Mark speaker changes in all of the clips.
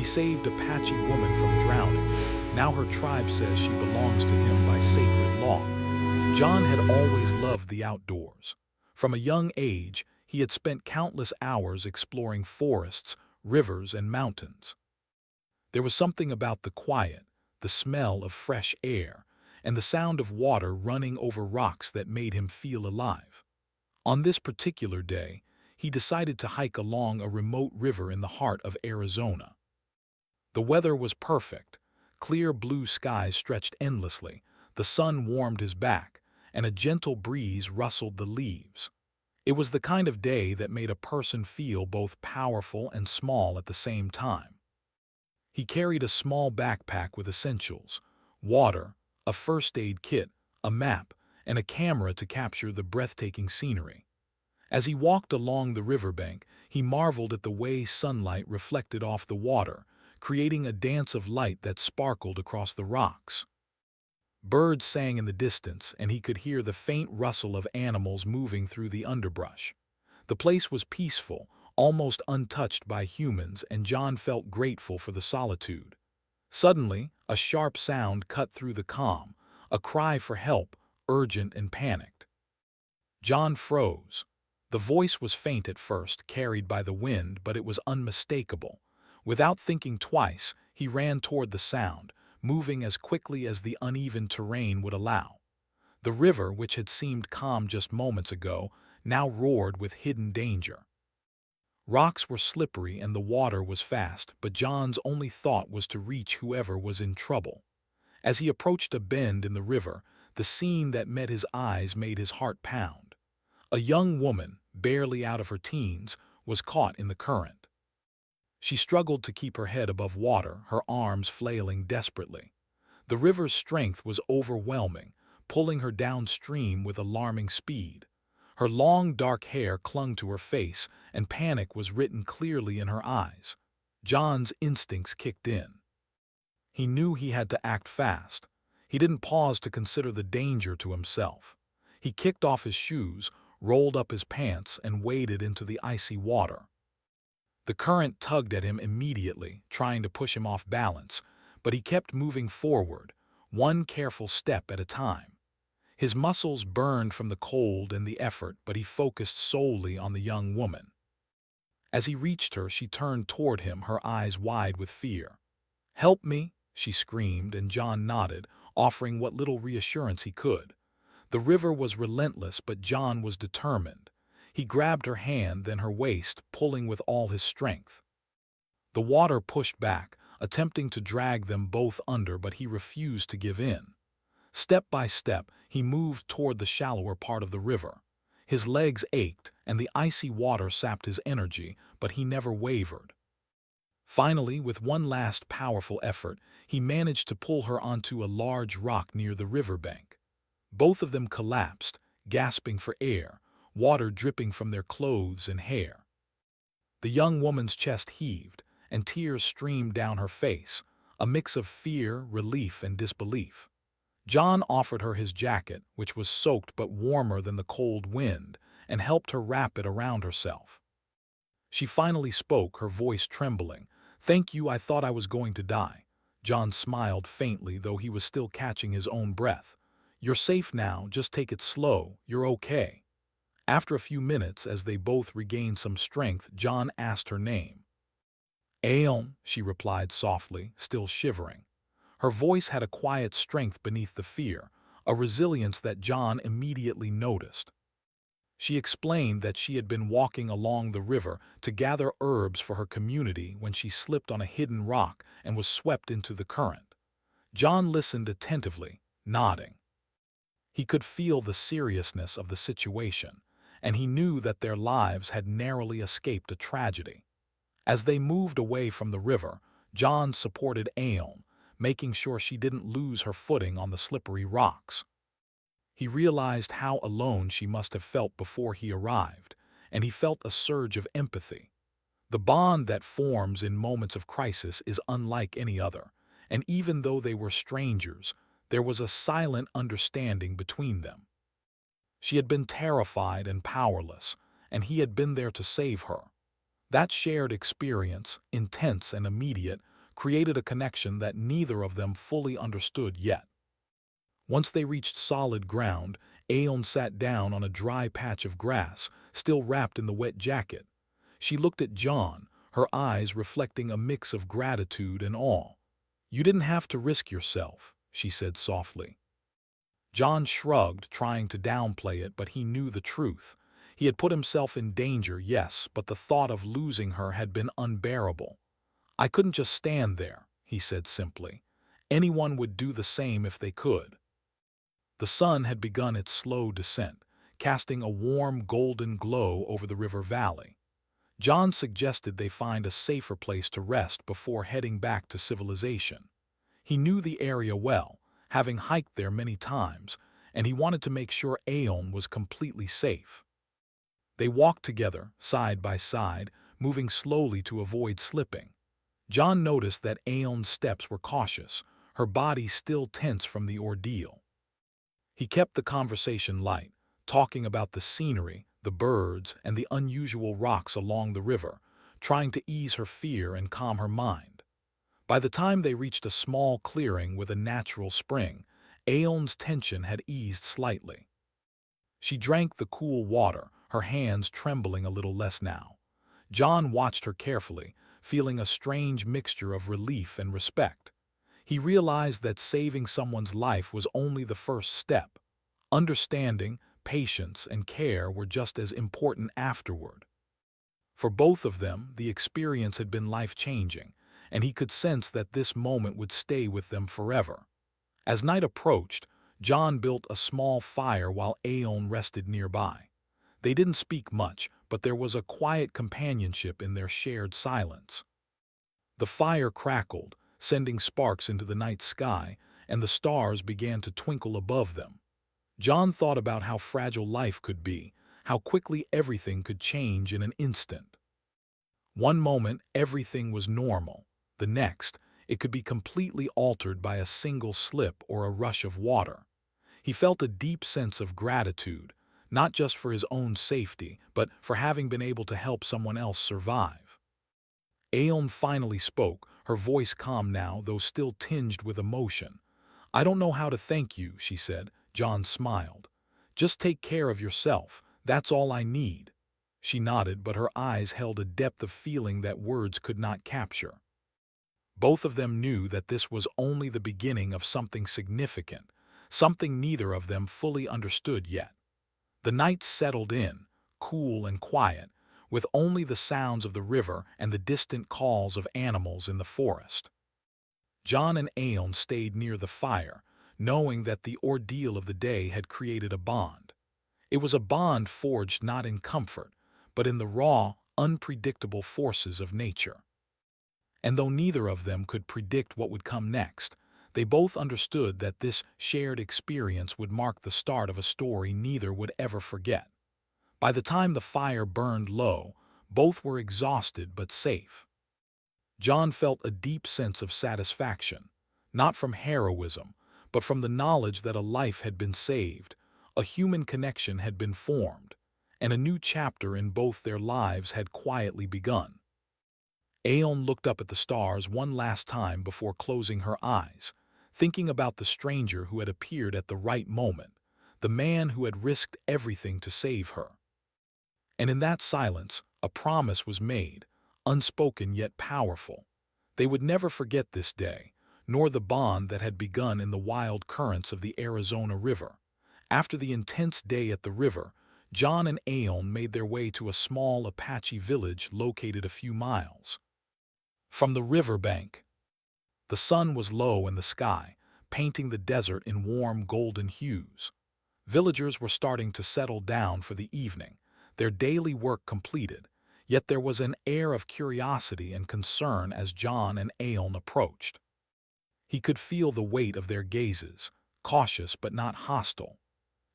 Speaker 1: He saved Apache woman from drowning. Now her tribe says she belongs to him by sacred law. John had always loved the outdoors. From a young age, he had spent countless hours exploring forests, rivers, and mountains. There was something about the quiet, the smell of fresh air, and the sound of water running over rocks that made him feel alive. On this particular day, he decided to hike along a remote river in the heart of Arizona. The weather was perfect. Clear blue skies stretched endlessly, the sun warmed his back, and a gentle breeze rustled the leaves. It was the kind of day that made a person feel both powerful and small at the same time. He carried a small backpack with essentials: water, a first aid kit, a map, and a camera to capture the breathtaking scenery. As he walked along the riverbank, he marveled at the way sunlight reflected off the water, creating a dance of light that sparkled across the rocks. Birds sang in the distance, and he could hear the faint rustle of animals moving through the underbrush. The place was peaceful, almost untouched by humans, and John felt grateful for the solitude. Suddenly, a sharp sound cut through the calm, a cry for help, urgent and panicked. John froze. The voice was faint at first, carried by the wind, but it was unmistakable. Without thinking twice, he ran toward the sound, moving as quickly as the uneven terrain would allow. The river, which had seemed calm just moments ago, now roared with hidden danger. Rocks were slippery and the water was fast, but John's only thought was to reach whoever was in trouble. As he approached a bend in the river, the scene that met his eyes made his heart pound. A young woman, barely out of her teens, was caught in the current. She struggled to keep her head above water, her arms flailing desperately. The river's strength was overwhelming, pulling her downstream with alarming speed. Her long, dark hair clung to her face, and panic was written clearly in her eyes. John's instincts kicked in. He knew he had to act fast. He didn't pause to consider the danger to himself. He kicked off his shoes, rolled up his pants, and waded into the icy water. The current tugged at him immediately, trying to push him off balance, but he kept moving forward, one careful step at a time. His muscles burned from the cold and the effort, but he focused solely on the young woman. As he reached her, she turned toward him, her eyes wide with fear. "Help me," she screamed, and John nodded, offering what little reassurance he could. The river was relentless, but John was determined. He grabbed her hand, then her waist, pulling with all his strength. The water pushed back, attempting to drag them both under, but he refused to give in. Step by step, he moved toward the shallower part of the river. His legs ached, and the icy water sapped his energy, but he never wavered. Finally, with one last powerful effort, he managed to pull her onto a large rock near the riverbank. Both of them collapsed, gasping for air, water dripping from their clothes and hair. The young woman's chest heaved, and tears streamed down her face, a mix of fear, relief, and disbelief. John offered her his jacket, which was soaked but warmer than the cold wind, and helped her wrap it around herself. She finally spoke, her voice trembling. "Thank you, I thought I was going to die." John smiled faintly, though he was still catching his own breath. "You're safe now, just take it slow, you're okay." After a few minutes, as they both regained some strength, John asked her name. "Aeon," she replied softly, still shivering. Her voice had a quiet strength beneath the fear, a resilience that John immediately noticed. She explained that she had been walking along the river to gather herbs for her community when she slipped on a hidden rock and was swept into the current. John listened attentively, nodding. He could feel the seriousness of the situation, and he knew that their lives had narrowly escaped a tragedy. As they moved away from the river, John supported Aeon, making sure she didn't lose her footing on the slippery rocks. He realized how alone she must have felt before he arrived, and he felt a surge of empathy. The bond that forms in moments of crisis is unlike any other, and even though they were strangers, there was a silent understanding between them. She had been terrified and powerless, and he had been there to save her. That shared experience, intense and immediate, created a connection that neither of them fully understood yet. Once they reached solid ground, Aeon sat down on a dry patch of grass, still wrapped in the wet jacket. She looked at John, her eyes reflecting a mix of gratitude and awe. "You didn't have to risk yourself," she said softly. John shrugged, trying to downplay it, but he knew the truth. He had put himself in danger, yes, but the thought of losing her had been unbearable. "I couldn't just stand there," he said simply. "Anyone would do the same if they could." The sun had begun its slow descent, casting a warm golden glow over the river valley. John suggested they find a safer place to rest before heading back to civilization. He knew the area well, having hiked there many times, and he wanted to make sure Aeon was completely safe. They walked together, side by side, moving slowly to avoid slipping. John noticed that Aeon's steps were cautious, her body still tense from the ordeal. He kept the conversation light, talking about the scenery, the birds, and the unusual rocks along the river, trying to ease her fear and calm her mind. By the time they reached a small clearing with a natural spring, Aeon's tension had eased slightly. She drank the cool water, her hands trembling a little less now. John watched her carefully, feeling a strange mixture of relief and respect. He realized that saving someone's life was only the first step. Understanding, patience, and care were just as important afterward. For both of them, the experience had been life-changing, and he could sense that this moment would stay with them forever. As night approached, John built a small fire while Aeon rested nearby. They didn't speak much, but there was a quiet companionship in their shared silence. The fire crackled, sending sparks into the night sky, and the stars began to twinkle above them. John thought about how fragile life could be, how quickly everything could change in an instant. One moment, everything was normal. The next, it could be completely altered by a single slip or a rush of water. He felt a deep sense of gratitude, not just for his own safety, but for having been able to help someone else survive. Aeon finally spoke, her voice calm now, though still tinged with emotion. "I don't know how to thank you," she said. John smiled. "Just take care of yourself. That's all I need." She nodded, but her eyes held a depth of feeling that words could not capture. Both of them knew that this was only the beginning of something significant, something neither of them fully understood yet. The night settled in, cool and quiet, with only the sounds of the river and the distant calls of animals in the forest. John and Aeon stayed near the fire, knowing that the ordeal of the day had created a bond. It was a bond forged not in comfort, but in the raw, unpredictable forces of nature. And though neither of them could predict what would come next, they both understood that this shared experience would mark the start of a story neither would ever forget. By the time the fire burned low, both were exhausted but safe. John felt a deep sense of satisfaction, not from heroism, but from the knowledge that a life had been saved, a human connection had been formed, and a new chapter in both their lives had quietly begun. Aeon looked up at the stars one last time before closing her eyes, thinking about the stranger who had appeared at the right moment, the man who had risked everything to save her. And in that silence, a promise was made, unspoken yet powerful. They would never forget this day, nor the bond that had begun in the wild currents of the Arizona River. After the intense day at the river, John and Aeon made their way to a small Apache village located a few miles from the river bank. The sun was low in the sky, painting the desert in warm golden hues. Villagers were starting to settle down for the evening, their daily work completed, yet there was an air of curiosity and concern as John and Aeon approached. He could feel the weight of their gazes, cautious but not hostile.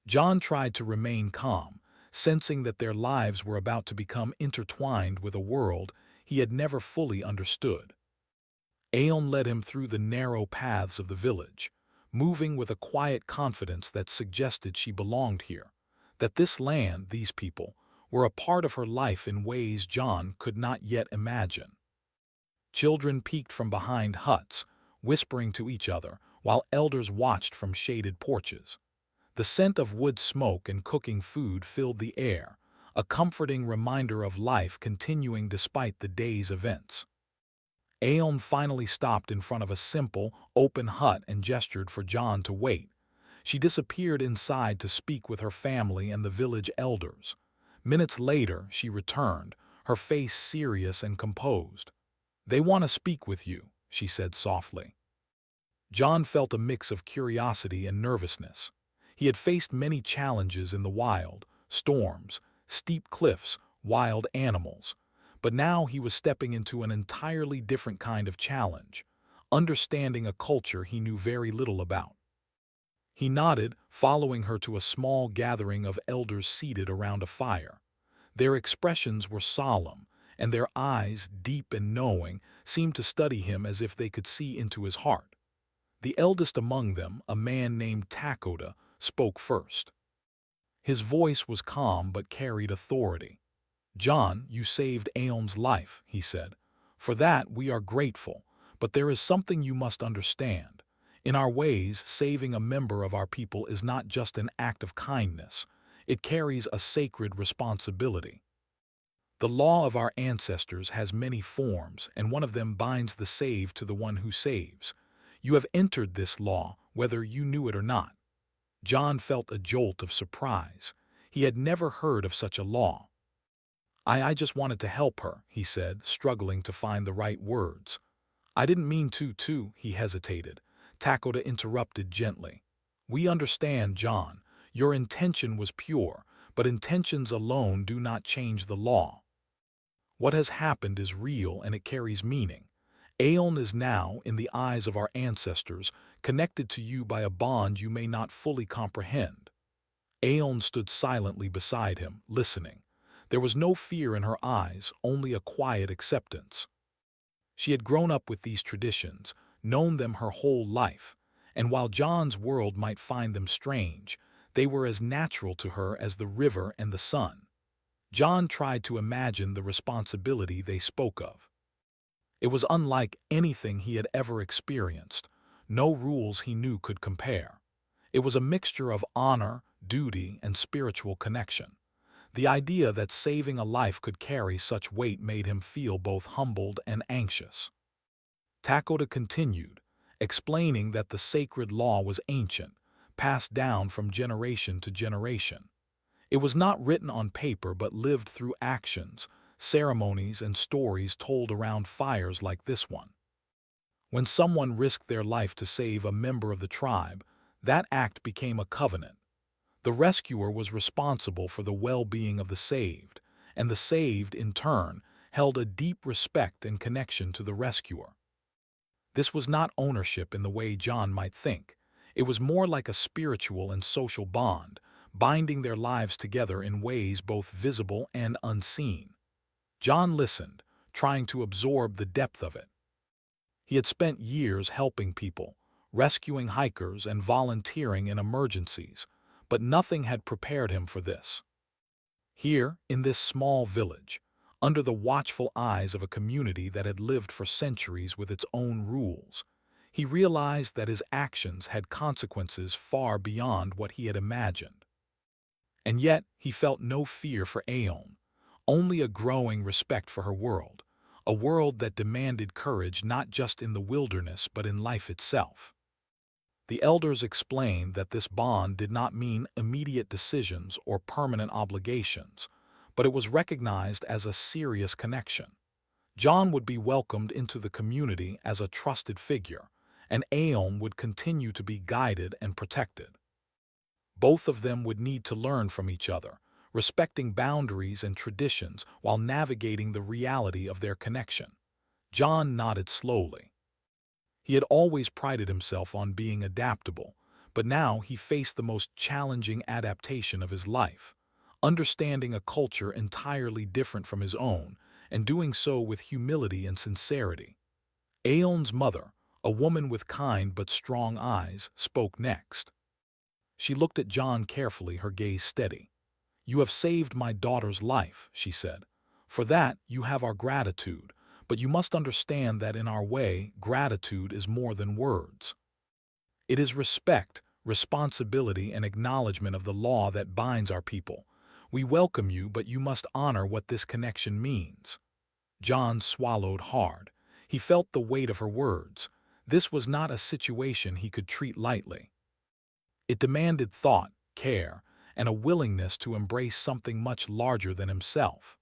Speaker 1: John tried to remain calm, sensing that their lives were about to become intertwined with a world he had never fully understood. Aeon led him through the narrow paths of the village, moving with a quiet confidence that suggested she belonged here, that this land, these people, were a part of her life in ways John could not yet imagine. Children peeked from behind huts, whispering to each other, while elders watched from shaded porches. The scent of wood smoke and cooking food filled the air, a comforting reminder of life continuing despite the day's events. Aeon finally stopped in front of a simple, open hut and gestured for John to wait. She disappeared inside to speak with her family and the village elders. Minutes later, she returned, her face serious and composed. "They want to speak with you," she said softly. John felt a mix of curiosity and nervousness. He had faced many challenges in the wild: storms, steep cliffs, wild animals. But now he was stepping into an entirely different kind of challenge, understanding a culture he knew very little about. He nodded, following her to a small gathering of elders seated around a fire. Their expressions were solemn, and their eyes, deep and knowing, seemed to study him as if they could see into his heart. The eldest among them, a man named Takoda, spoke first. His voice was calm but carried authority. "John, you saved Aeon's life," he said. "For that we are grateful, but there is something you must understand. In our ways, saving a member of our people is not just an act of kindness. It carries a sacred responsibility. The law of our ancestors has many forms, and one of them binds the saved to the one who saves. You have entered this law, whether you knew it or not." John felt a jolt of surprise. He had never heard of such a law. I just wanted to help her," he said, struggling to find the right words. "I didn't mean to," he hesitated. Takoda interrupted gently. "We understand, John. Your intention was pure, but intentions alone do not change the law. What has happened is real and it carries meaning. Aeon is now, in the eyes of our ancestors, connected to you by a bond you may not fully comprehend." Aeon stood silently beside him, listening. There was no fear in her eyes, only a quiet acceptance. She had grown up with these traditions, known them her whole life, and while John's world might find them strange, they were as natural to her as the river and the sun. John tried to imagine the responsibility they spoke of. It was unlike anything he had ever experienced. No rules he knew could compare. It was a mixture of honor, duty, and spiritual connection. The idea that saving a life could carry such weight made him feel both humbled and anxious. Takoda continued, explaining that the sacred law was ancient, passed down from generation to generation. It was not written on paper but lived through actions, ceremonies, and stories told around fires like this one. When someone risked their life to save a member of the tribe, that act became a covenant. The rescuer was responsible for the well-being of the saved, and the saved, in turn, held a deep respect and connection to the rescuer. This was not ownership in the way John might think. It was more like a spiritual and social bond, binding their lives together in ways both visible and unseen. John listened, trying to absorb the depth of it. He had spent years helping people, rescuing hikers and volunteering in emergencies, but nothing had prepared him for this. Here, in this small village, under the watchful eyes of a community that had lived for centuries with its own rules, he realized that his actions had consequences far beyond what he had imagined. And yet, he felt no fear for Aeon, only a growing respect for her world, a world that demanded courage not just in the wilderness but in life itself. The elders explained that this bond did not mean immediate decisions or permanent obligations, but it was recognized as a serious connection. John would be welcomed into the community as a trusted figure, and Aeon would continue to be guided and protected. Both of them would need to learn from each other, respecting boundaries and traditions while navigating the reality of their connection. John nodded slowly. He had always prided himself on being adaptable, but now he faced the most challenging adaptation of his life, understanding a culture entirely different from his own, and doing so with humility and sincerity. Aeon's mother, a woman with kind but strong eyes, spoke next. She looked at John carefully, her gaze steady. "You have saved my daughter's life," she said. "For that, you have our gratitude, but you must understand that in our way, gratitude is more than words. It is respect, responsibility, and acknowledgement of the law that binds our people. We welcome you, but you must honor what this connection means." John swallowed hard. He felt the weight of her words. This was not a situation he could treat lightly. It demanded thought, care, and a willingness to embrace something much larger than himself.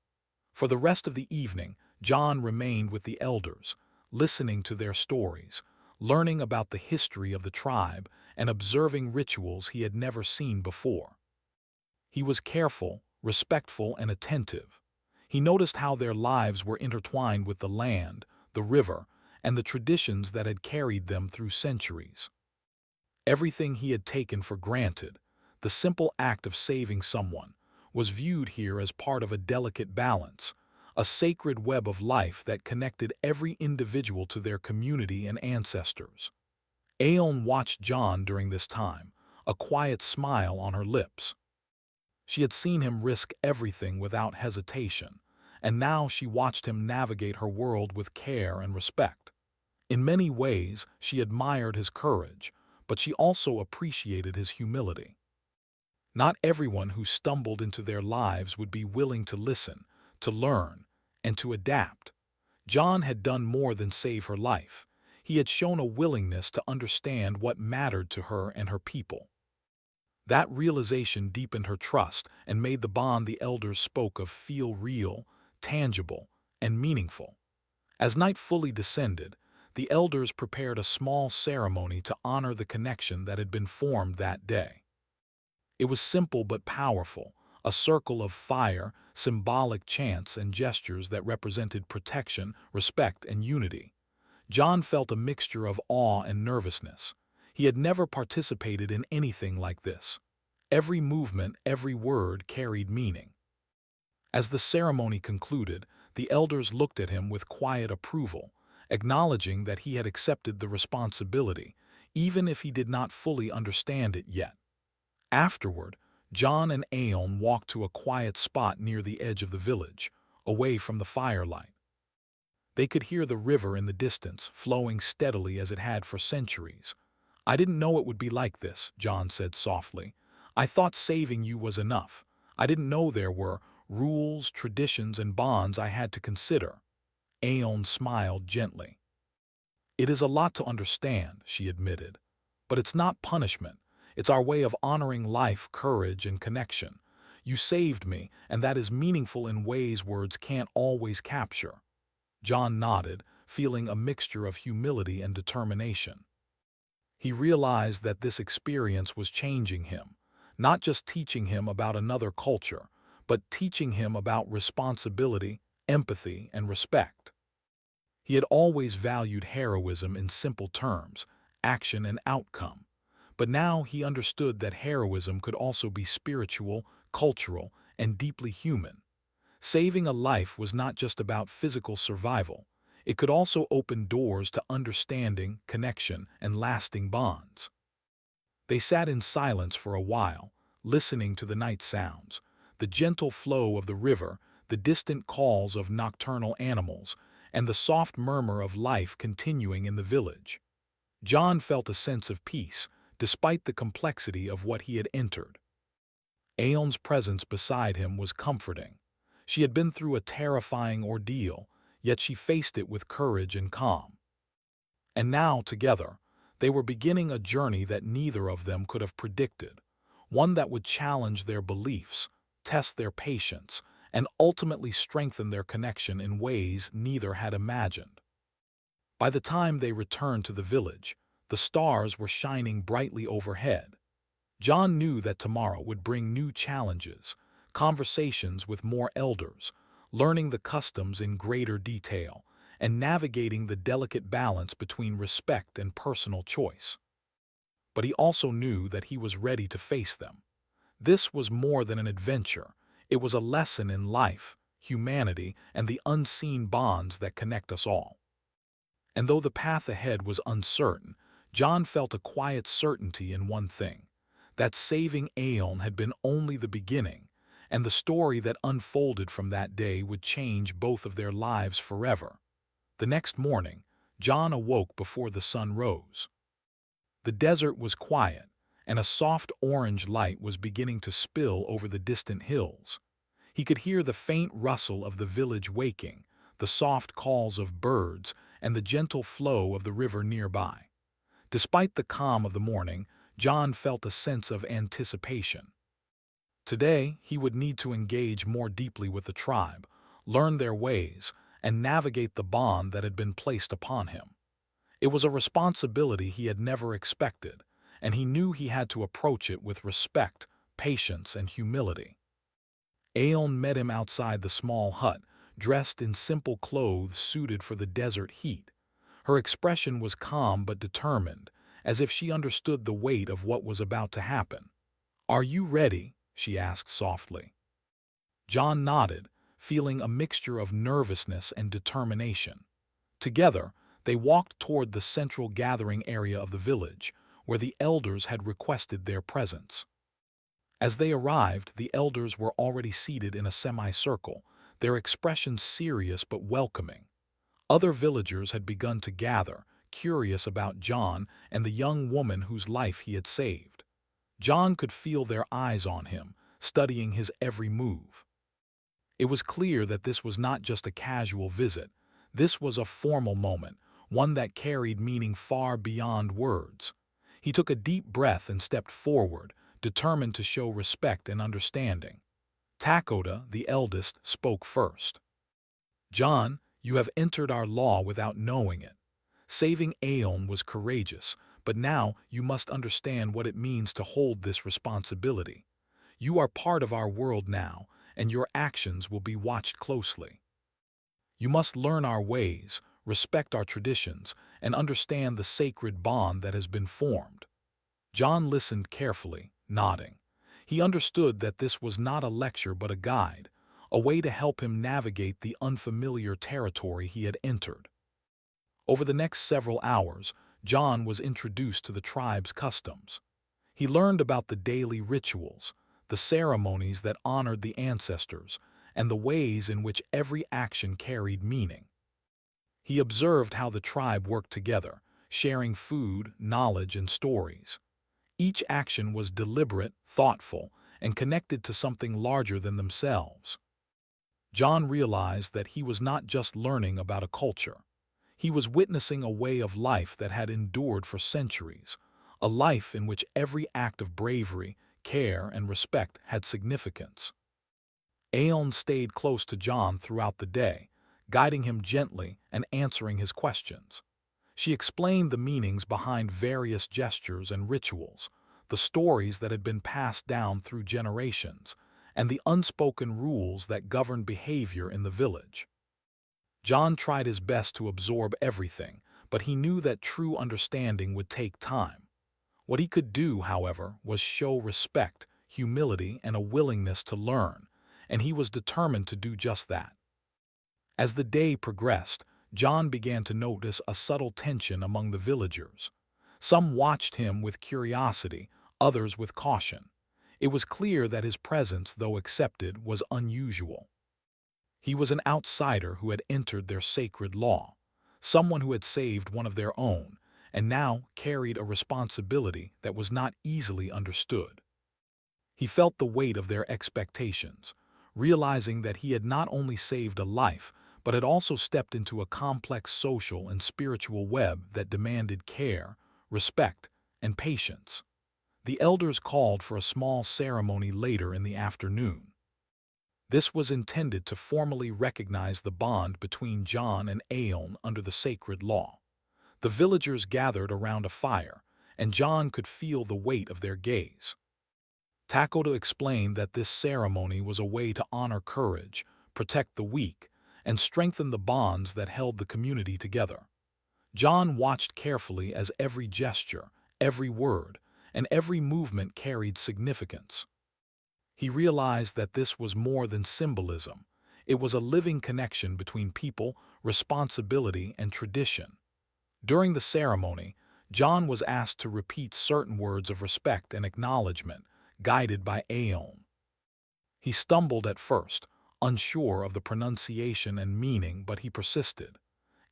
Speaker 1: For the rest of the evening, John remained with the elders, listening to their stories, learning about the history of the tribe, and observing rituals he had never seen before. He was careful, respectful, and attentive. He noticed how their lives were intertwined with the land, the river, and the traditions that had carried them through centuries. Everything he had taken for granted, the simple act of saving someone, was viewed here as part of a delicate balance, a sacred web of life that connected every individual to their community and ancestors. Aeon watched John during this time, a quiet smile on her lips. She had seen him risk everything without hesitation, and now she watched him navigate her world with care and respect. In many ways, she admired his courage, but she also appreciated his humility. Not everyone who stumbled into their lives would be willing to listen, to learn, and to adapt. John had done more than save her life. He had shown a willingness to understand what mattered to her and her people. That realization deepened her trust and made the bond the elders spoke of feel real, tangible, and meaningful. As night fully descended, the elders prepared a small ceremony to honor the connection that had been formed that day. It was simple but powerful, a circle of fire, symbolic chants, and gestures that represented protection, respect, and unity. John felt a mixture of awe and nervousness. He had never participated in anything like this. Every movement, every word carried meaning. As the ceremony concluded, the elders looked at him with quiet approval, acknowledging that he had accepted the responsibility, even if he did not fully understand it yet. Afterward, John and Aeon walked to a quiet spot near the edge of the village, away from the firelight. They could hear the river in the distance, flowing steadily as it had for centuries. "I didn't know it would be like this," John said softly. "I thought saving you was enough. I didn't know there were rules, traditions, and bonds I had to consider." Aeon smiled gently. "It is a lot to understand," she admitted. "But it's not punishment. It's our way of honoring life, courage, and connection. You saved me, and that is meaningful in ways words can't always capture." John nodded, feeling a mixture of humility and determination. He realized that this experience was changing him, not just teaching him about another culture, but teaching him about responsibility, empathy, and respect. He had always valued heroism in simple terms, action and outcome, but now he understood that heroism could also be spiritual, cultural, and deeply human. Saving a life was not just about physical survival. It could also open doors to understanding, connection, and lasting bonds. They sat in silence for a while, listening to the night sounds, the gentle flow of the river, the distant calls of nocturnal animals, and the soft murmur of life continuing in the village. John felt a sense of peace, despite the complexity of what he had entered. Aeon's presence beside him was comforting. She had been through a terrifying ordeal, yet she faced it with courage and calm. And now, together, they were beginning a journey that neither of them could have predicted, one that would challenge their beliefs, test their patience, and ultimately strengthen their connection in ways neither had imagined. By the time they returned to the village, the stars were shining brightly overhead. John knew that tomorrow would bring new challenges, conversations with more elders, learning the customs in greater detail, and navigating the delicate balance between respect and personal choice. But he also knew that he was ready to face them. This was more than an adventure. It was a lesson in life, humanity, and the unseen bonds that connect us all. And though the path ahead was uncertain, John felt a quiet certainty in one thing, that saving Aeon had been only the beginning, and the story that unfolded from that day would change both of their lives forever. The next morning, John awoke before the sun rose. The desert was quiet, and a soft orange light was beginning to spill over the distant hills. He could hear the faint rustle of the village waking, the soft calls of birds, and the gentle flow of the river nearby. Despite the calm of the morning, John felt a sense of anticipation. Today, he would need to engage more deeply with the tribe, learn their ways, and navigate the bond that had been placed upon him. It was a responsibility he had never expected, and he knew he had to approach it with respect, patience, and humility. Aeon met him outside the small hut, dressed in simple clothes suited for the desert heat. Her expression was calm but determined, as if she understood the weight of what was about to happen. "Are you ready?" she asked softly. John nodded, feeling a mixture of nervousness and determination. Together, they walked toward the central gathering area of the village, where the elders had requested their presence. As they arrived, the elders were already seated in a semicircle, their expressions serious but welcoming. Other villagers had begun to gather, curious about John and the young woman whose life he had saved. John could feel their eyes on him, studying his every move. It was clear that this was not just a casual visit. This was a formal moment, one that carried meaning far beyond words. He took a deep breath and stepped forward, determined to show respect and understanding. Takoda, the eldest, spoke first. "John, you have entered our law without knowing it. Saving Aeon was courageous, but now you must understand what it means to hold this responsibility. You are part of our world now, and your actions will be watched closely. You must learn our ways, respect our traditions, and understand the sacred bond that has been formed." John listened carefully, nodding. He understood that this was not a lecture but a guide, a way to help him navigate the unfamiliar territory he had entered. Over the next several hours, John was introduced to the tribe's customs. He learned about the daily rituals, the ceremonies that honored the ancestors, and the ways in which every action carried meaning. He observed how the tribe worked together, sharing food, knowledge, and stories. Each action was deliberate, thoughtful, and connected to something larger than themselves. John realized that he was not just learning about a culture. He was witnessing a way of life that had endured for centuries, a life in which every act of bravery, care, and respect had significance. Aeon stayed close to John throughout the day, guiding him gently and answering his questions. She explained the meanings behind various gestures and rituals, the stories that had been passed down through generations, and the unspoken rules that governed behavior in the village. John tried his best to absorb everything, but he knew that true understanding would take time. What he could do, however, was show respect, humility, and a willingness to learn, and he was determined to do just that. As the day progressed, John began to notice a subtle tension among the villagers. Some watched him with curiosity, others with caution. It was clear that his presence, though accepted, was unusual. He was an outsider who had entered their sacred law, someone who had saved one of their own, and now carried a responsibility that was not easily understood. He felt the weight of their expectations, realizing that he had not only saved a life, but had also stepped into a complex social and spiritual web that demanded care, respect, and patience. The elders called for a small ceremony later in the afternoon. This was intended to formally recognize the bond between John and Aeon under the sacred law. The villagers gathered around a fire, and John could feel the weight of their gaze. Takoda explained that this ceremony was a way to honor courage, protect the weak, and strengthen the bonds that held the community together. John watched carefully as every gesture, every word, and every movement carried significance. He realized that this was more than symbolism. It was a living connection between people, responsibility, and tradition. During the ceremony, John was asked to repeat certain words of respect and acknowledgement, guided by Aeon. He stumbled at first, unsure of the pronunciation and meaning, but he persisted.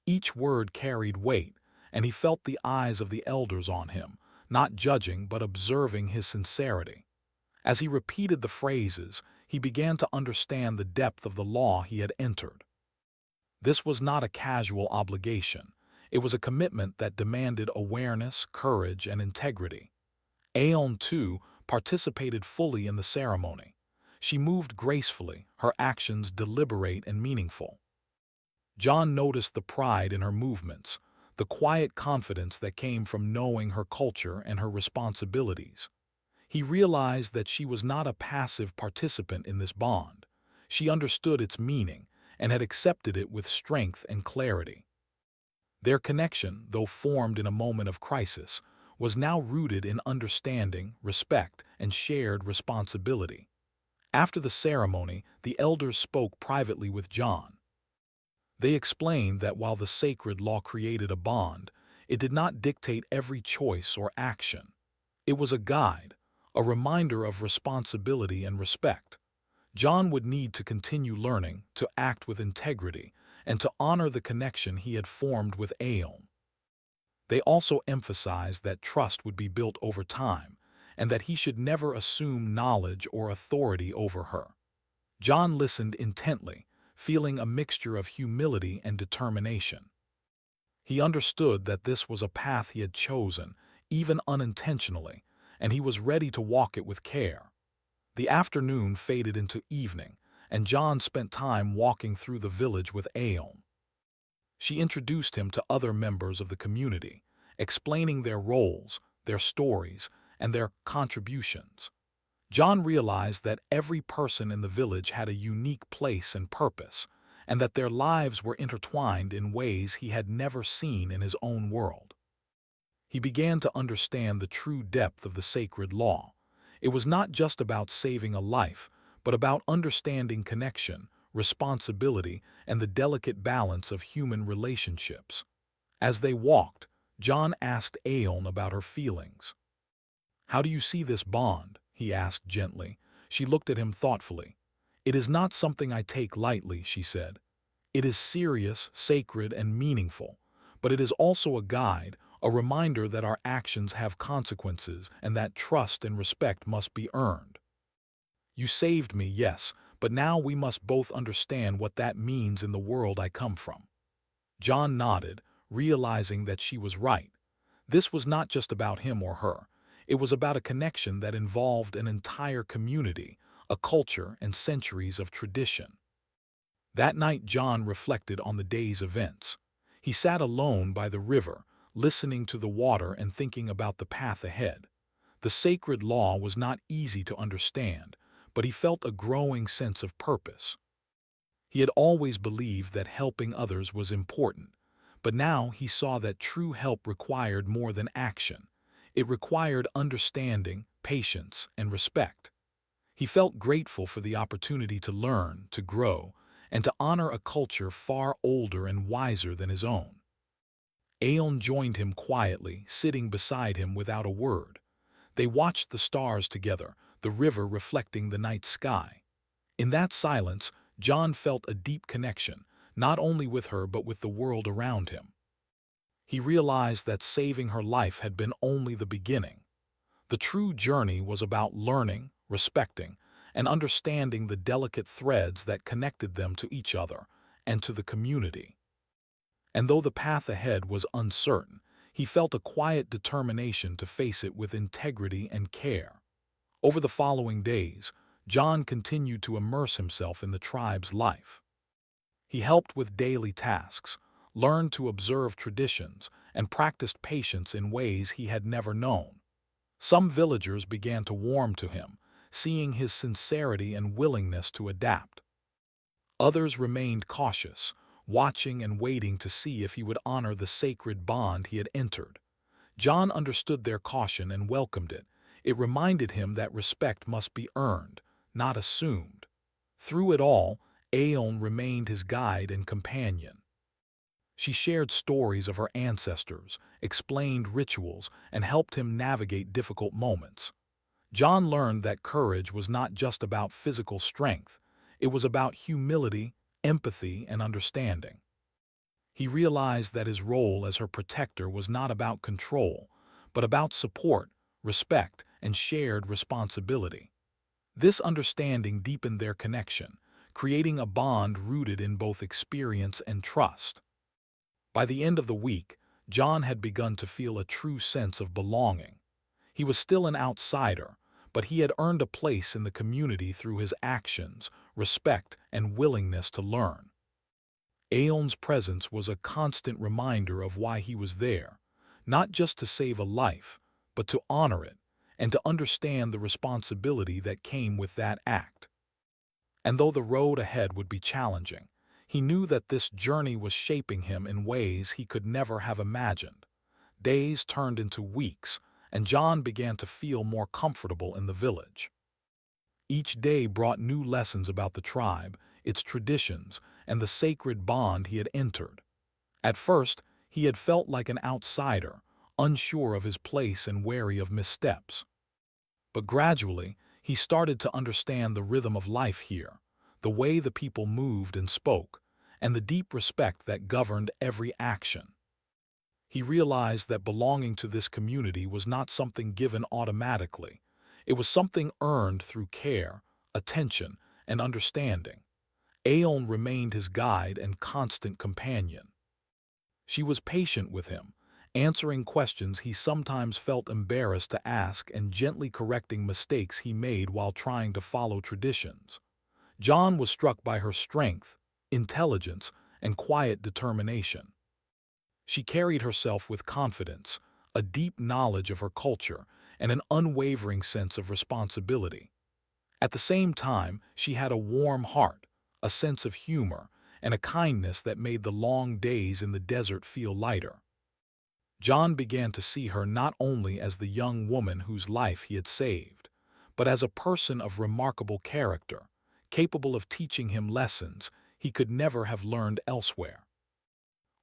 Speaker 1: Each word carried weight, and he felt the eyes of the elders on him, not judging but observing his sincerity. As he repeated the phrases, he began to understand the depth of the law he had entered. This was not a casual obligation. It was a commitment that demanded awareness, courage, and integrity. Aeon, too, participated fully in the ceremony. She moved gracefully, her actions deliberate and meaningful. John noticed the pride in her movements, the quiet confidence that came from knowing her culture and her responsibilities. He realized that she was not a passive participant in this bond. She understood its meaning and had accepted it with strength and clarity. Their connection, though formed in a moment of crisis, was now rooted in understanding, respect, and shared responsibility. After the ceremony, the elders spoke privately with John. They explained that while the sacred law created a bond, it did not dictate every choice or action. It was a guide, a reminder of responsibility and respect. John would need to continue learning, to act with integrity, and to honor the connection he had formed with Aeon. They also emphasized that trust would be built over time, and that he should never assume knowledge or authority over her. John listened intently, feeling a mixture of humility and determination. He understood that this was a path he had chosen, even unintentionally, and he was ready to walk it with care. The afternoon faded into evening, and John spent time walking through the village with Aeon. She introduced him to other members of the community, explaining their roles, their stories, and their contributions. John realized that every person in the village had a unique place and purpose, and that their lives were intertwined in ways he had never seen in his own world. He began to understand the true depth of the sacred law. It was not just about saving a life, but about understanding connection, responsibility, and the delicate balance of human relationships. As they walked, John asked Aeon about her feelings. "How do you see this bond?" he asked gently. She looked at him thoughtfully. "It is not something I take lightly," she said. "It is serious, sacred, and meaningful, but it is also a guide, a reminder that our actions have consequences and that trust and respect must be earned. You saved me, yes, but now we must both understand what that means in the world I come from." John nodded, realizing that she was right. This was not just about him or her. It was about a connection that involved an entire community, a culture, and centuries of tradition. That night John reflected on the day's events. He sat alone by the river, listening to the water and thinking about the path ahead. The sacred law was not easy to understand, but he felt a growing sense of purpose. He had always believed that helping others was important, but now he saw that true help required more than action. It required understanding, patience, and respect. He felt grateful for the opportunity to learn, to grow, and to honor a culture far older and wiser than his own. Aeon joined him quietly, sitting beside him without a word. They watched the stars together, the river reflecting the night sky. In that silence, John felt a deep connection, not only with her but with the world around him. He realized that saving her life had been only the beginning. The true journey was about learning, respecting, and understanding the delicate threads that connected them to each other and to the community. And though the path ahead was uncertain, he felt a quiet determination to face it with integrity and care. Over the following days, John continued to immerse himself in the tribe's life. He helped with daily tasks, learned to observe traditions, and practiced patience in ways he had never known. Some villagers began to warm to him, seeing his sincerity and willingness to adapt. Others remained cautious, watching and waiting to see if he would honor the sacred bond he had entered. John understood their caution and welcomed it. It reminded him that respect must be earned, not assumed. Through it all, Aeon remained his guide and companion. She shared stories of her ancestors, explained rituals, and helped him navigate difficult moments. John learned that courage was not just about physical strength. It was about humility, empathy, and understanding. He realized that his role as her protector was not about control, but about support, respect, and shared responsibility. This understanding deepened their connection, creating a bond rooted in both experience and trust. By the end of the week, John had begun to feel a true sense of belonging. He was still an outsider, but he had earned a place in the community through his actions, respect, and willingness to learn. Aeon's presence was a constant reminder of why he was there, not just to save a life, but to honor it, and to understand the responsibility that came with that act. And though the road ahead would be challenging, he knew that this journey was shaping him in ways he could never have imagined. Days turned into weeks, and John began to feel more comfortable in the village. Each day brought new lessons about the tribe, its traditions, and the sacred bond he had entered. At first, he had felt like an outsider, unsure of his place and wary of missteps. But gradually, he started to understand the rhythm of life here, the way the people moved and spoke, and the deep respect that governed every action. He realized that belonging to this community was not something given automatically. It was something earned through care, attention, and understanding. Aeon remained his guide and constant companion. She was patient with him, answering questions he sometimes felt embarrassed to ask and gently correcting mistakes he made while trying to follow traditions. John was struck by her strength, intelligence, and quiet determination. She carried herself with confidence, a deep knowledge of her culture, and an unwavering sense of responsibility. At the same time, she had a warm heart, a sense of humor, and a kindness that made the long days in the desert feel lighter. John began to see her not only as the young woman whose life he had saved, but as a person of remarkable character, capable of teaching him lessons he could never have learned elsewhere.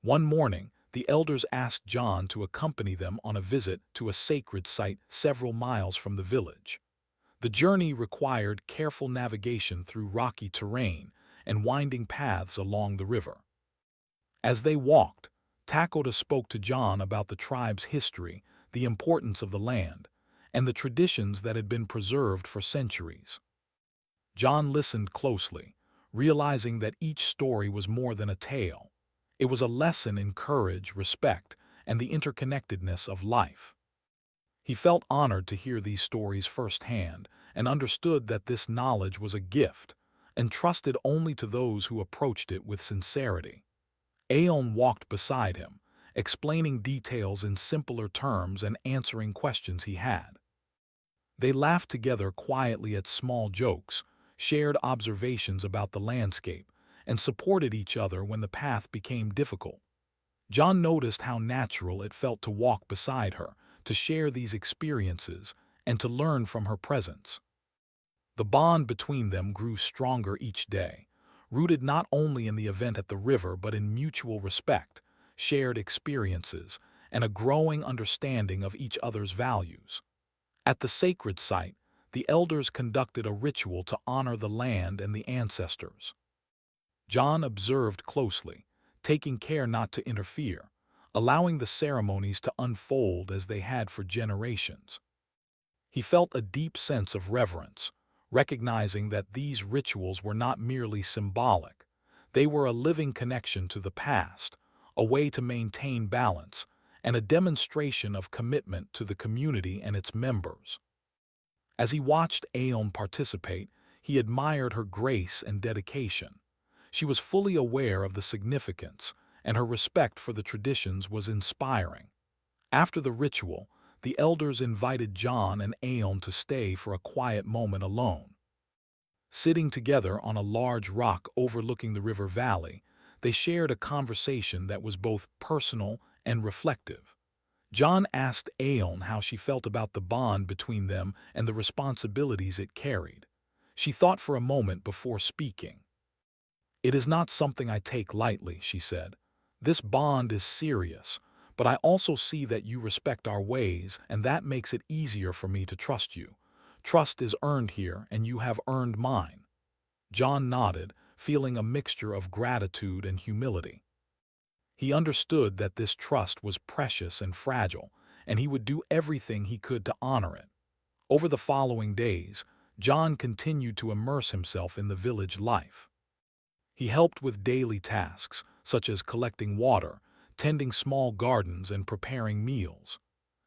Speaker 1: One morning, the elders asked John to accompany them on a visit to a sacred site several miles from the village. The journey required careful navigation through rocky terrain and winding paths along the river. As they walked, Takoda spoke to John about the tribe's history, the importance of the land, and the traditions that had been preserved for centuries. John listened closely, realizing that each story was more than a tale. It was a lesson in courage, respect, and the interconnectedness of life. He felt honored to hear these stories firsthand and understood that this knowledge was a gift, entrusted only to those who approached it with sincerity. Aeon walked beside him, explaining details in simpler terms and answering questions he had. They laughed together quietly at small jokes, shared observations about the landscape, and supported each other when the path became difficult. John noticed how natural it felt to walk beside her, to share these experiences, and to learn from her presence. The bond between them grew stronger each day, rooted not only in the event at the river but in mutual respect, shared experiences, and a growing understanding of each other's values. At the sacred site, the elders conducted a ritual to honor the land and the ancestors. John observed closely, taking care not to interfere, allowing the ceremonies to unfold as they had for generations. He felt a deep sense of reverence, recognizing that these rituals were not merely symbolic. They were a living connection to the past, a way to maintain balance, and a demonstration of commitment to the community and its members. As he watched Aeon participate, he admired her grace and dedication. She was fully aware of the significance, and her respect for the traditions was inspiring. After the ritual, the elders invited John and Aeon to stay for a quiet moment alone. Sitting together on a large rock overlooking the river valley, they shared a conversation that was both personal and reflective. John asked Aeon how she felt about the bond between them and the responsibilities it carried. She thought for a moment before speaking. "It is not something I take lightly," she said. "This bond is serious, but I also see that you respect our ways, and that makes it easier for me to trust you. Trust is earned here, and you have earned mine." John nodded, feeling a mixture of gratitude and humility. He understood that this trust was precious and fragile, and he would do everything he could to honor it. Over the following days, John continued to immerse himself in the village life. He helped with daily tasks, such as collecting water, tending small gardens, and preparing meals.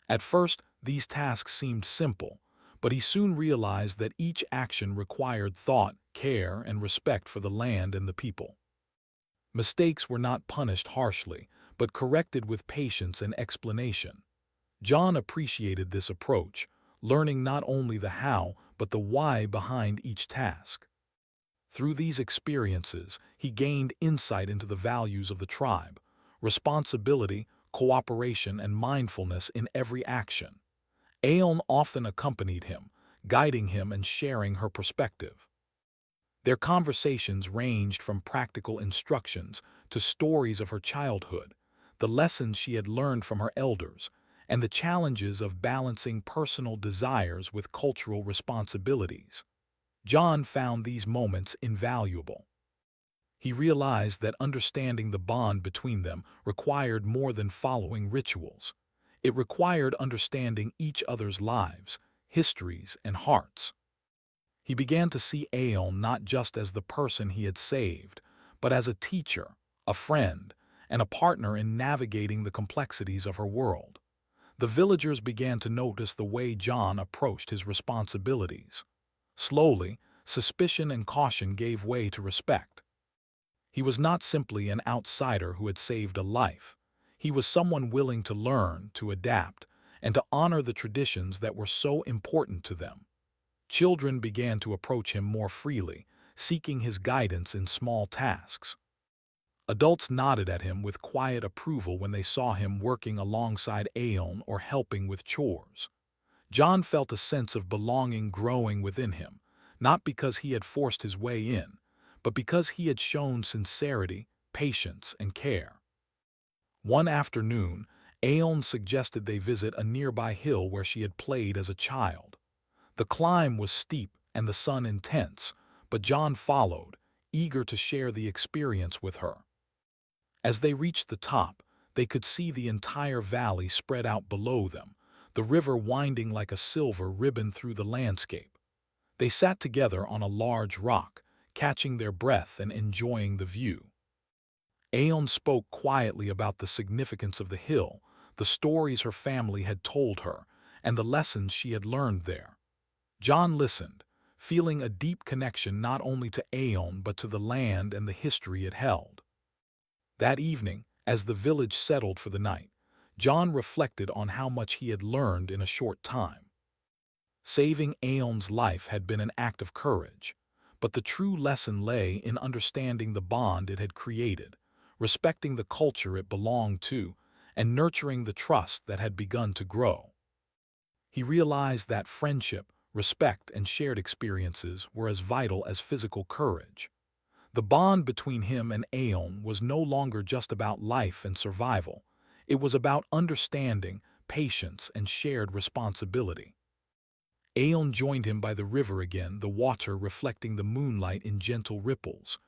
Speaker 1: At first, these tasks seemed simple, but he soon realized that each action required thought, care, and respect for the land and the people. Mistakes were not punished harshly, but corrected with patience and explanation. John appreciated this approach, learning not only the how, but the why behind each task. Through these experiences, he gained insight into the values of the tribe: responsibility, cooperation, and mindfulness in every action. Aeon often accompanied him, guiding him and sharing her perspective. Their conversations ranged from practical instructions to stories of her childhood, the lessons she had learned from her elders, and the challenges of balancing personal desires with cultural responsibilities. John found these moments invaluable. He realized that understanding the bond between them required more than following rituals. It required understanding each other's lives, histories, and hearts. He began to see Aeon not just as the person he had saved, but as a teacher, a friend, and a partner in navigating the complexities of her world. The villagers began to notice the way John approached his responsibilities. Slowly, suspicion and caution gave way to respect. He was not simply an outsider who had saved a life. He was someone willing to learn, to adapt, and to honor the traditions that were so important to them. Children began to approach him more freely, seeking his guidance in small tasks. Adults nodded at him with quiet approval when they saw him working alongside Aeon or helping with chores. John felt a sense of belonging growing within him, not because he had forced his way in, but because he had shown sincerity, patience, and care. One afternoon, Aeon suggested they visit a nearby hill where she had played as a child. The climb was steep and the sun intense, but John followed, eager to share the experience with her. As they reached the top, they could see the entire valley spread out below them, the river winding like a silver ribbon through the landscape. They sat together on a large rock, catching their breath and enjoying the view. Aeon spoke quietly about the significance of the hill, the stories her family had told her, and the lessons she had learned there. John listened, feeling a deep connection not only to Aeon but to the land and the history it held. That evening, as the village settled for the night, John reflected on how much he had learned in a short time. Saving Aeon's life had been an act of courage, but the true lesson lay in understanding the bond it had created, respecting the culture it belonged to, and nurturing the trust that had begun to grow. He realized that friendship, respect, and shared experiences were as vital as physical courage. The bond between him and Aeon was no longer just about life and survival. It was about understanding, patience, and shared responsibility. Aeon joined him by the river again, the water reflecting the moonlight in gentle ripples.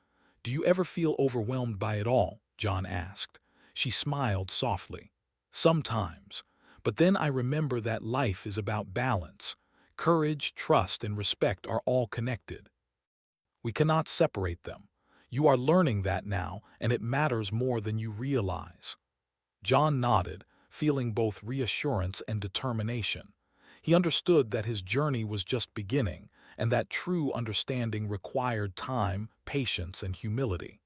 Speaker 1: "Do you ever feel overwhelmed by it all?" John asked. She smiled softly. "Sometimes. But then I remember that life is about balance. Courage, trust, and respect are all connected. We cannot separate them. You are learning that now, and it matters more than you realize." John nodded, feeling both reassurance and determination. He understood that his journey was just beginning, and that true understanding required time, patience, and humility.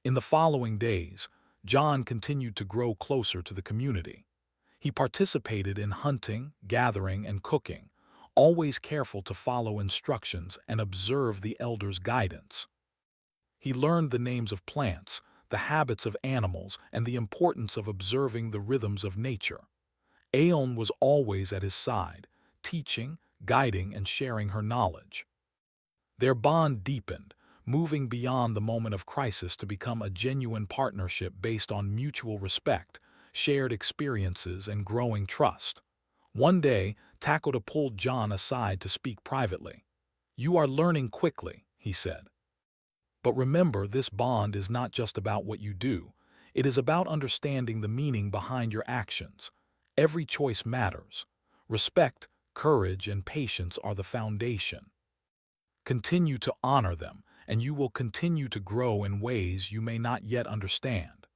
Speaker 1: In the following days, John continued to grow closer to the community. He participated in hunting, gathering, and cooking, always careful to follow instructions and observe the elders' guidance. He learned the names of plants, the habits of animals, and the importance of observing the rhythms of nature. Aeon was always at his side, teaching, guiding, and sharing her knowledge. Their bond deepened, moving beyond the moment of crisis to become a genuine partnership based on mutual respect, shared experiences, and growing trust. One day, Takoda pulled John aside to speak privately. "You are learning quickly," he said. "But remember, this bond is not just about what you do. It is about understanding the meaning behind your actions. Every choice matters. Respect, courage, and patience are the foundation. Continue to honor them, and you will continue to grow in ways you may not yet understand.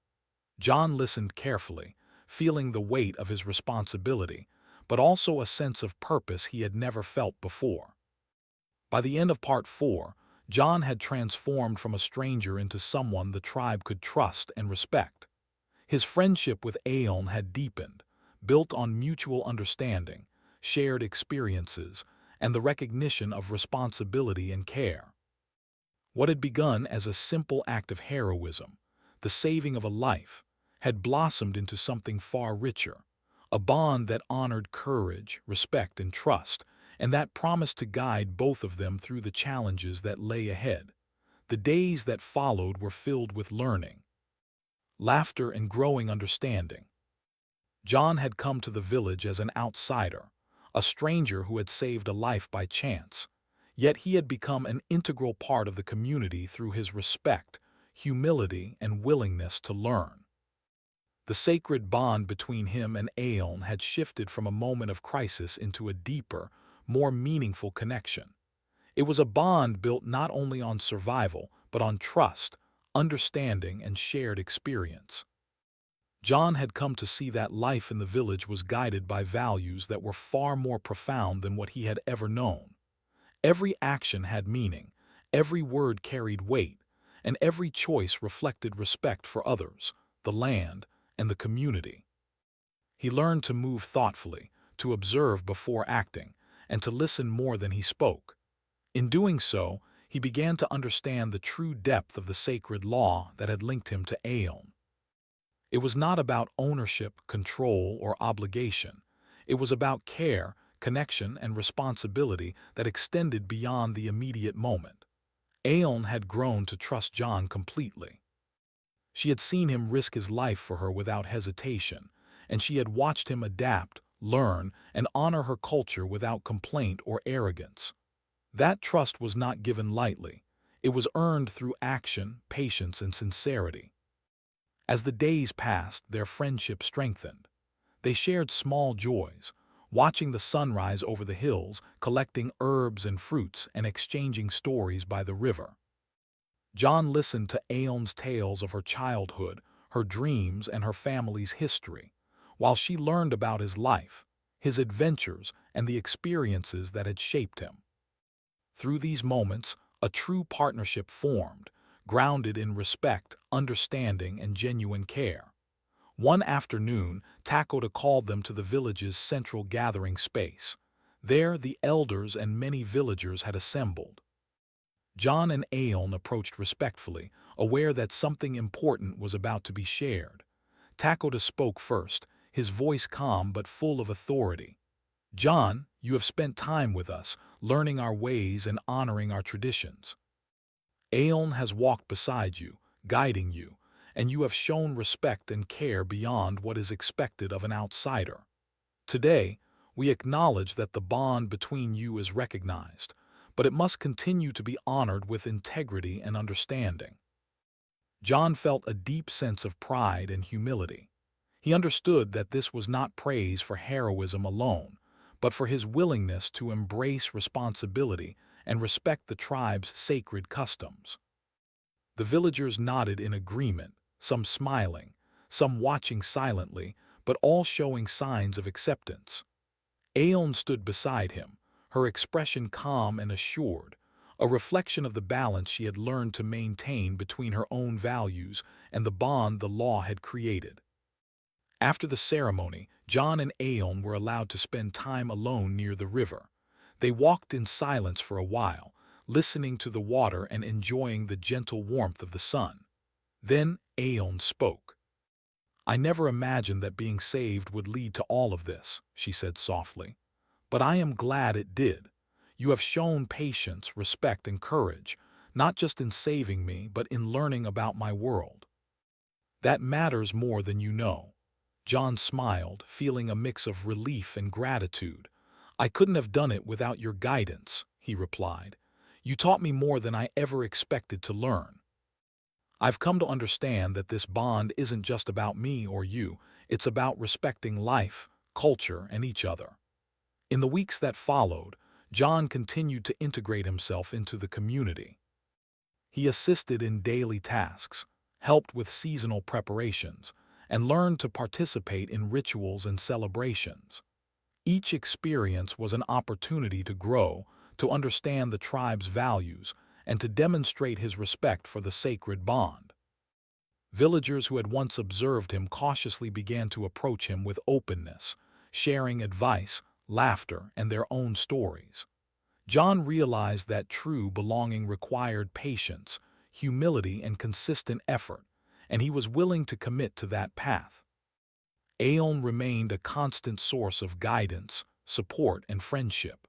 Speaker 1: John listened carefully, feeling the weight of his responsibility, but also a sense of purpose he had never felt before. By the end of part 4, John had transformed from a stranger into someone the tribe could trust and respect. His friendship with Aeon had deepened, built on mutual understanding, shared experiences, and the recognition of responsibility and care. What had begun as a simple act of heroism, the saving of a life, had blossomed into something far richer, a bond that honored courage, respect, and trust, and that promised to guide both of them through the challenges that lay ahead. The days that followed were filled with learning, laughter, and growing understanding. John had come to the village as an outsider, a stranger who had saved a life by chance, yet he had become an integral part of the community through his respect, humility, and willingness to learn. The sacred bond between him and Aeon had shifted from a moment of crisis into a deeper, more meaningful connection. It was a bond built not only on survival, but on trust, understanding, and shared experience. John had come to see that life in the village was guided by values that were far more profound than what he had ever known. Every action had meaning, every word carried weight, and every choice reflected respect for others, the land, and the community. He learned to move thoughtfully, to observe before acting, and to listen more than he spoke. In doing so, he began to understand the true depth of the sacred law that had linked him to Aeon. It was not about ownership, control, or obligation. It was about care, connection, and responsibility that extended beyond the immediate moment. Aeon had grown to trust John completely. She had seen him risk his life for her without hesitation, and she had watched him adapt, learn, and honor her culture without complaint or arrogance. That trust was not given lightly. It was earned through action, patience, and sincerity. As the days passed, their friendship strengthened. They shared small joys, watching the sunrise over the hills, collecting herbs and fruits, and exchanging stories by the river. John listened to Aeon's tales of her childhood, her dreams, and her family's history, while she learned about his life, his adventures, and the experiences that had shaped him. Through these moments, a true partnership formed, grounded in respect, understanding, and genuine care. One afternoon, Takoda called them to the village's central gathering space. There, the elders and many villagers had assembled. John and Aeon approached respectfully, aware that something important was about to be shared. Takoda spoke first, his voice calm but full of authority. "John, you have spent time with us, learning our ways and honoring our traditions. Aeon has walked beside you, guiding you, and you have shown respect and care beyond what is expected of an outsider. Today, we acknowledge that the bond between you is recognized, but it must continue to be honored with integrity and understanding." John felt a deep sense of pride and humility. He understood that this was not praise for heroism alone, but for his willingness to embrace responsibility and respect the tribe's sacred customs. The villagers nodded in agreement, some smiling, some watching silently, but all showing signs of acceptance. Aeon stood beside him, her expression calm and assured, a reflection of the balance she had learned to maintain between her own values and the bond the law had created. After the ceremony, John and Aeon were allowed to spend time alone near the river. They walked in silence for a while, listening to the water and enjoying the gentle warmth of the sun. Then Aeon spoke. "I never imagined that being saved would lead to all of this," she said softly. "But I am glad it did. You have shown patience, respect, and courage, not just in saving me, but in learning about my world. That matters more than you know." John smiled, feeling a mix of relief and gratitude. "I couldn't have done it without your guidance," he replied. "You taught me more than I ever expected to learn." I've come to understand that this bond isn't just about me or you, it's about respecting life, culture, and each other. In the weeks that followed, John continued to integrate himself into the community. He assisted in daily tasks, helped with seasonal preparations, and learned to participate in rituals and celebrations. Each experience was an opportunity to grow, to understand the tribe's values, and to demonstrate his respect for the sacred bond. Villagers who had once observed him cautiously began to approach him with openness, sharing advice, laughter, and their own stories. John realized that true belonging required patience, humility, and consistent effort, and he was willing to commit to that path. Aeon remained a constant source of guidance, support, and friendship.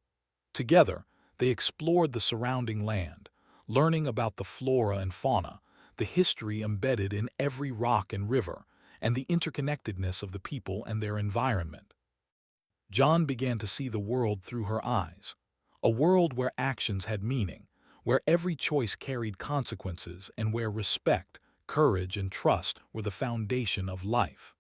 Speaker 1: Together, they explored the surrounding land, learning about the flora and fauna, the history embedded in every rock and river, and the interconnectedness of the people and their environment. John began to see the world through her eyes, a world where actions had meaning, where every choice carried consequences, and where respect, courage, and trust were the foundation of life.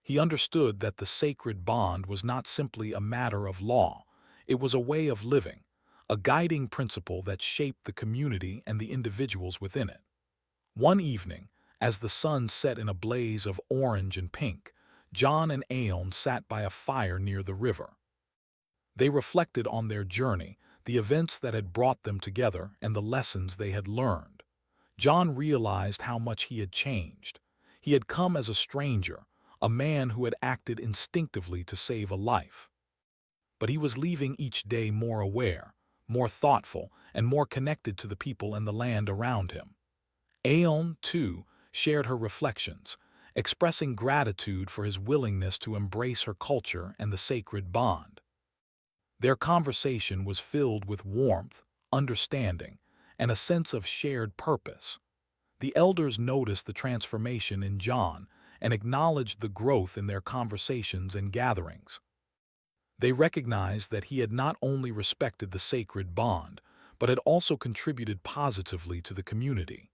Speaker 1: He understood that the sacred bond was not simply a matter of law, it was a way of living, a guiding principle that shaped the community and the individuals within it. One evening, as the sun set in a blaze of orange and pink, John and Aeon sat by a fire near the river. They reflected on their journey, the events that had brought them together, and the lessons they had learned. John realized how much he had changed. He had come as a stranger, a man who had acted instinctively to save a life. But he was leaving each day more aware, more thoughtful, and more connected to the people and the land around him. Aeon, too, shared her reflections, expressing gratitude for his willingness to embrace her culture and the sacred bond. Their conversation was filled with warmth, understanding, and a sense of shared purpose. The elders noticed the transformation in John and acknowledged the growth in their conversations and gatherings. They recognized that he had not only respected the sacred bond, but had also contributed positively to the community.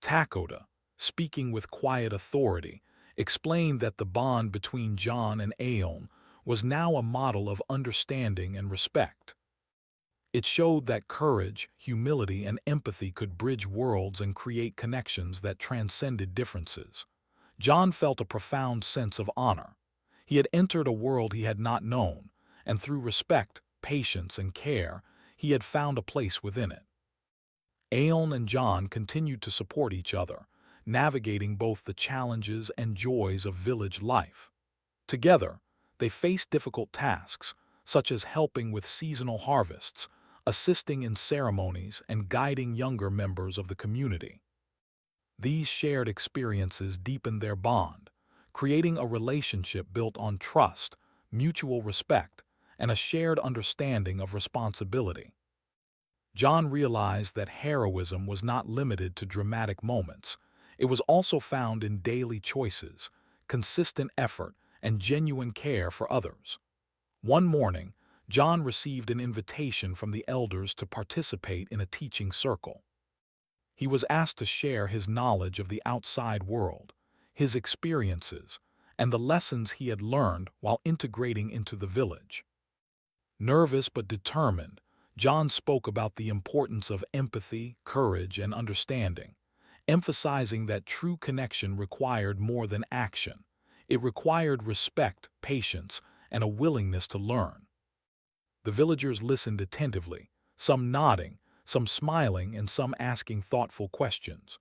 Speaker 1: Takoda, speaking with quiet authority, explained that the bond between John and Aeon was now a model of understanding and respect. It showed that courage, humility, and empathy could bridge worlds and create connections that transcended differences. John felt a profound sense of honor. He had entered a world he had not known, and through respect, patience, and care, he had found a place within it. Aeon and John continued to support each other, navigating both the challenges and joys of village life. Together, they faced difficult tasks, such as helping with seasonal harvests, assisting in ceremonies, and guiding younger members of the community. These shared experiences deepened their bond, creating a relationship built on trust, mutual respect, and a shared understanding of responsibility. John realized that heroism was not limited to dramatic moments. It was also found in daily choices, consistent effort, and genuine care for others. One morning, John received an invitation from the elders to participate in a teaching circle. He was asked to share his knowledge of the outside world, his experiences, and the lessons he had learned while integrating into the village. Nervous but determined, John spoke about the importance of empathy, courage, and understanding, emphasizing that true connection required more than action. It required respect, patience, and a willingness to learn. The villagers listened attentively, some nodding, some smiling, and some asking thoughtful questions.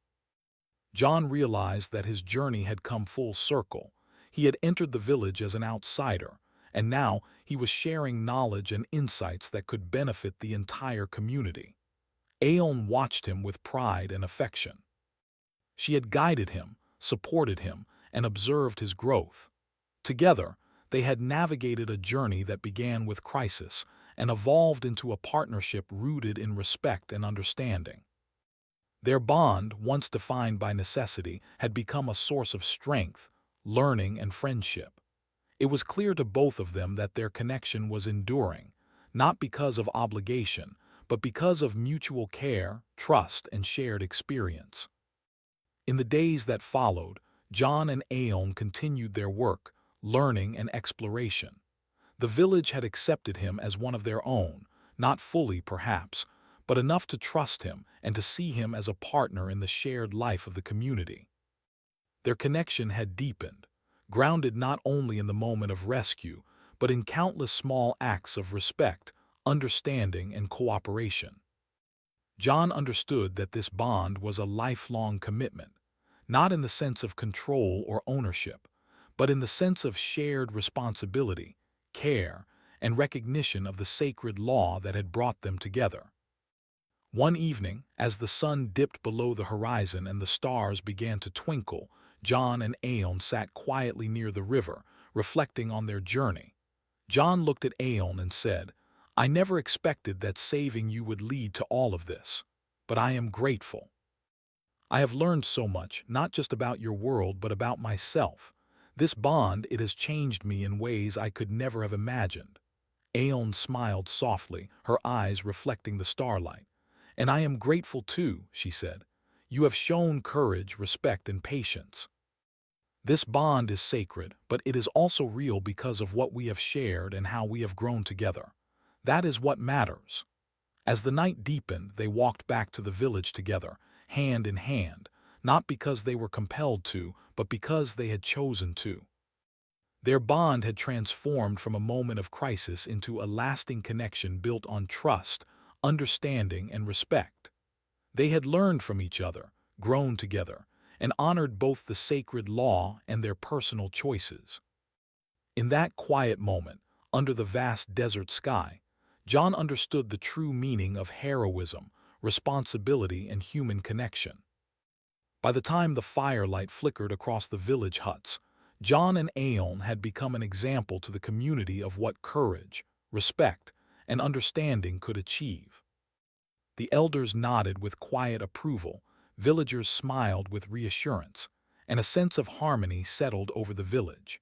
Speaker 1: John realized that his journey had come full circle. He had entered the village as an outsider, and now he was sharing knowledge and insights that could benefit the entire community. Aeon watched him with pride and affection. She had guided him, supported him, and observed his growth. Together, they had navigated a journey that began with crisis and evolved into a partnership rooted in respect and understanding. Their bond, once defined by necessity, had become a source of strength, learning, and friendship. It was clear to both of them that their connection was enduring, not because of obligation, but because of mutual care, trust, and shared experience. In the days that followed, John and Aeon continued their work, learning and exploration. The village had accepted him as one of their own, not fully perhaps, but enough to trust him and to see him as a partner in the shared life of the community. Their connection had deepened, grounded not only in the moment of rescue, but in countless small acts of respect, understanding, and cooperation. John understood that this bond was a lifelong commitment, not in the sense of control or ownership, but in the sense of shared responsibility, care, and recognition of the sacred law that had brought them together. One evening, as the sun dipped below the horizon and the stars began to twinkle, John and Aeon sat quietly near the river, reflecting on their journey. John looked at Aeon and said, "I never expected that saving you would lead to all of this, but I am grateful. I have learned so much, not just about your world, but about myself. This bond, it has changed me in ways I could never have imagined." Aeon smiled softly, her eyes reflecting the starlight. "And I am grateful too," she said. "You have shown courage, respect, and patience. This bond is sacred, but it is also real because of what we have shared and how we have grown together. That is what matters." As the night deepened, they walked back to the village together, hand in hand, not because they were compelled to, but because they had chosen to. Their bond had transformed from a moment of crisis into a lasting connection built on trust, understanding, and respect. They had learned from each other, grown together, and honored both the sacred law and their personal choices. In that quiet moment, under the vast desert sky, John understood the true meaning of heroism, responsibility, and human connection. By the time the firelight flickered across the village huts, John and Aeon had become an example to the community of what courage, respect, and understanding could achieve. The elders nodded with quiet approval, villagers smiled with reassurance, and a sense of harmony settled over the village.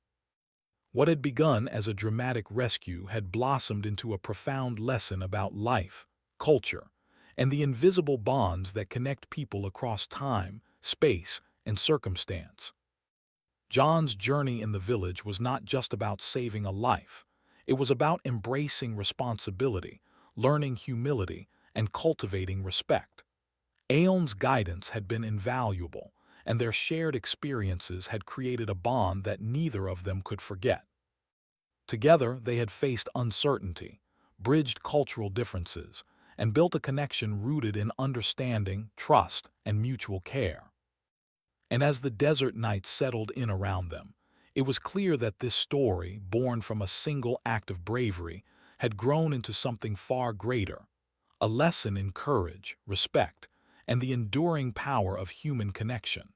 Speaker 1: What had begun as a dramatic rescue had blossomed into a profound lesson about life, culture, and the invisible bonds that connect people across time, space, and circumstance. John's journey in the village was not just about saving a life. It was about embracing responsibility, learning humility, and cultivating respect. Aeon's guidance had been invaluable, and their shared experiences had created a bond that neither of them could forget. Together, they had faced uncertainty, bridged cultural differences, and built a connection rooted in understanding, trust, and mutual care. And as the desert night settled in around them, it was clear that this story, born from a single act of bravery, had grown into something far greater, a lesson in courage, respect, and the enduring power of human connection.